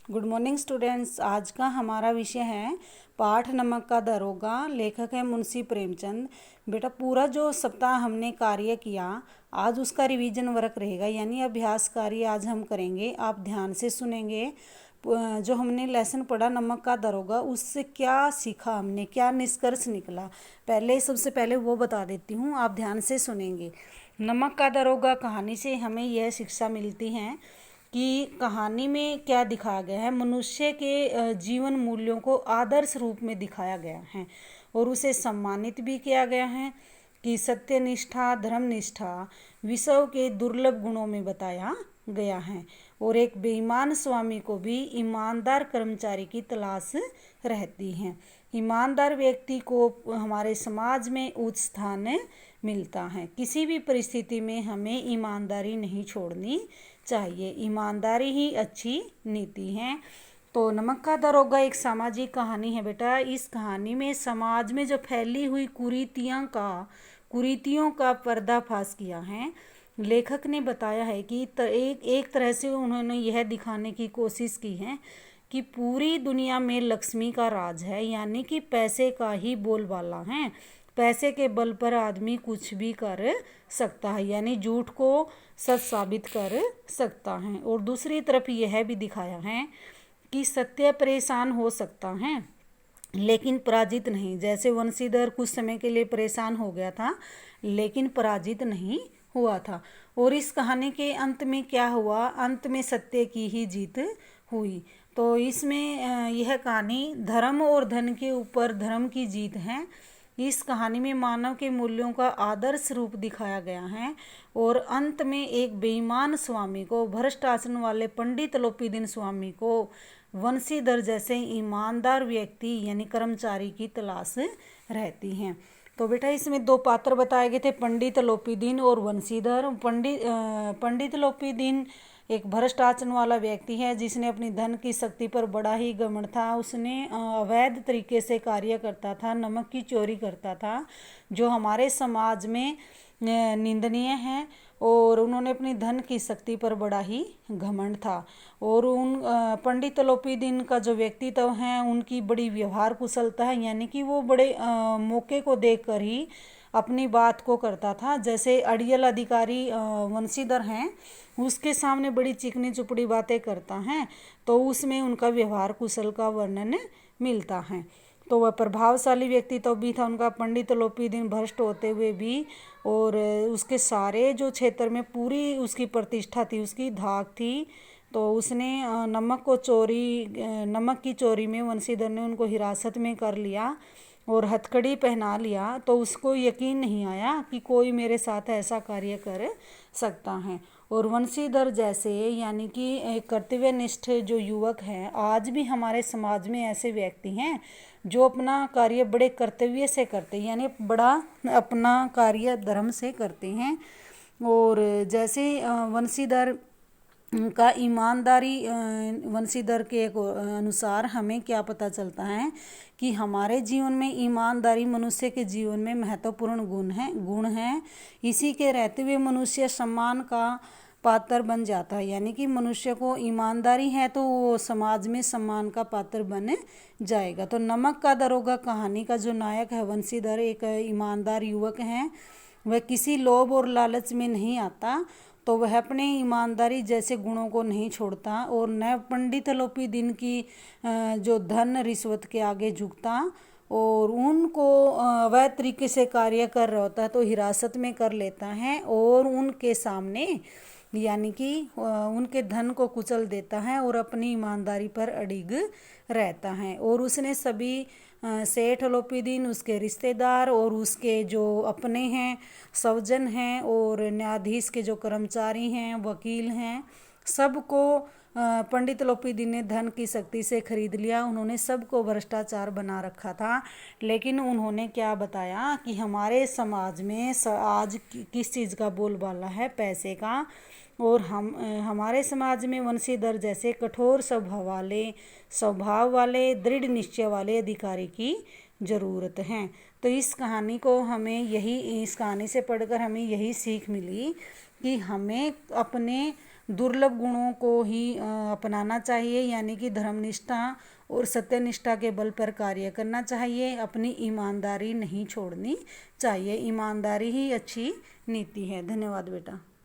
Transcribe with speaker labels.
Speaker 1: Good morning students. आज का हमारा विषय है पाठ नमक का दरोगा। लेखक है मुंशी प्रेमचंद। बेटा पूरा जो सप्ताह हमने कार्य किया आज उसका रिवीजन वर्क रहेगा, यानी अभ्यास कार्य आज हम करेंगे। आप ध्यान से सुनेंगे। जो हमने लेसन पढ़ा नमक का दरोगा, उससे क्या सीखा हमने, क्या निष्कर्ष निकला, सबसे पहले वो बता देती हूँ। आप ध्यान से सुनेंगे। नमक का दरोगा कहानी से हमें यह शिक्षा मिलती है कि कहानी में क्या दिखाया गया है, मनुष्य के जीवन मूल्यों को आदर्श रूप में दिखाया गया है और उसे सम्मानित भी किया गया है कि सत्यनिष्ठा धर्मनिष्ठा विश्व के दुर्लभ गुणों में बताया गया है और एक बेईमान स्वामी को भी ईमानदार कर्मचारी की तलाश रहती है। ईमानदार व्यक्ति को हमारे समाज में उच्च स्थान मिलता है। किसी भी परिस्थिति में हमें ईमानदारी नहीं छोड़नी चाहिए। ईमानदारी ही अच्छी नीति है। तो नमक का दरोगा एक सामाजिक कहानी है बेटा। इस कहानी में समाज में जो फैली हुई कुरीतियों का पर्दाफाश किया है। लेखक ने बताया है कि एक तरह से उन्होंने यह दिखाने की कोशिश की है कि पूरी दुनिया में लक्ष्मी का राज है, यानी कि पैसे का ही बोलबाला है। पैसे के बल पर आदमी कुछ भी कर सकता है, यानी झूठ को सच साबित कर सकता है। और दूसरी तरफ यह भी दिखाया है कि सत्य परेशान हो सकता है लेकिन पराजित नहीं। जैसे वंशीधर कुछ समय के लिए परेशान हो गया था लेकिन पराजित नहीं हुआ था। और इस कहानी के अंत में क्या हुआ, अंत में सत्य की ही जीत हुई। तो इसमें यह कहानी धर्म और धन के ऊपर धर्म की जीत है। इस कहानी में मानव के मूल्यों का आदर्श रूप दिखाया गया है और अंत में एक बेईमान स्वामी को, भ्रष्ट आचरण वाले पंडित लोपीदीन स्वामी को वंशीधर जैसे ईमानदार व्यक्ति यानी कर्मचारी की तलाश रहती है। तो बेटा इसमें दो पात्र बताए गए थे, पंडित लोपीदीन और वंशीधर। पंडित लोपीदीन एक भ्रष्ट आचरण वाला व्यक्ति है जिसने अपनी धन की शक्ति पर बड़ा ही घमंड था। उसने अवैध तरीके से कार्य करता था, नमक की चोरी करता था, जो हमारे समाज में निंदनीय है। और उन्होंने अपनी धन की शक्ति पर बड़ा ही घमंड था। और उन पंडित लोपीदीन का जो व्यक्तित्व है, उनकी बड़ी व्यवहार कुशलता है, यानी कि वो बड़े मौके को देखकर ही अपनी बात को करता था। जैसे अड़ियल अधिकारी वंशीधर हैं, उसके सामने बड़ी चिकनी चुपड़ी बातें करता है, तो उसमें उनका व्यवहार कुशल का वर्णन मिलता है। तो वह प्रभावशाली व्यक्ति तो भी था उनका, पंडित लोपीदीन भ्रष्ट होते हुए भी, और उसके सारे जो क्षेत्र में पूरी उसकी प्रतिष्ठा थी, उसकी धाक थी। तो उसने नमक की चोरी में वंशीधर ने उनको हिरासत में कर लिया और हथकड़ी पहना लिया। तो उसको यकीन नहीं आया कि कोई मेरे साथ ऐसा कार्य कर सकता है। और वंशीधर जैसे यानी कि एक कर्तव्यनिष्ठ जो युवक हैं, आज भी हमारे समाज में ऐसे व्यक्ति हैं जो अपना कार्य बड़े कर्तव्य से करते हैं, यानी बड़ा अपना कार्य धर्म से करते हैं। और जैसे वंशीधर का वंशीधर के अनुसार हमें क्या पता चलता है कि हमारे जीवन में ईमानदारी मनुष्य के जीवन में महत्वपूर्ण गुण है। इसी के रहते हुए मनुष्य सम्मान का पात्र बन जाता है, यानी कि मनुष्य को ईमानदारी है तो वो समाज में सम्मान का पात्र बन जाएगा। तो नमक का दरोगा कहानी का जो नायक है वंशीधर एक ईमानदार युवक है। वह किसी लोभ और लालच में नहीं आता, तो वह अपने ईमानदारी जैसे गुणों को नहीं छोड़ता और न पंडित लोपीदीन की जो धन रिश्वत के आगे झुकता। और उनको अवैध तरीके से कार्य कर रहा होता है तो हिरासत में कर लेता है और उनके सामने यानी कि उनके धन को कुचल देता है और अपनी ईमानदारी पर अडिग रहता है। और उसने सभी सेठ लोपीदीन, उसके रिश्तेदार और उसके जो अपने हैं, स्वजन हैं और न्यायाधीश के जो कर्मचारी हैं, वकील हैं, सबको पंडित लोपीदीन ने धन की शक्ति से खरीद लिया। उन्होंने सबको भ्रष्टाचार बना रखा था। लेकिन उन्होंने क्या बताया कि हमारे समाज में आज किस चीज़ का बोलबाला है, पैसे का। और हमारे समाज में वंशीधर जैसे कठोर स्वभाव वाले दृढ़ निश्चय वाले अधिकारी की ज़रूरत है। तो इस कहानी से पढ़कर हमें यही सीख मिली कि हमें अपने दुर्लभ गुणों को ही अपनाना चाहिए, यानी कि धर्मनिष्ठा और सत्यनिष्ठा के बल पर कार्य करना चाहिए। अपनी ईमानदारी नहीं छोड़नी चाहिए, ईमानदारी ही अच्छी नीति है। धन्यवाद बेटा।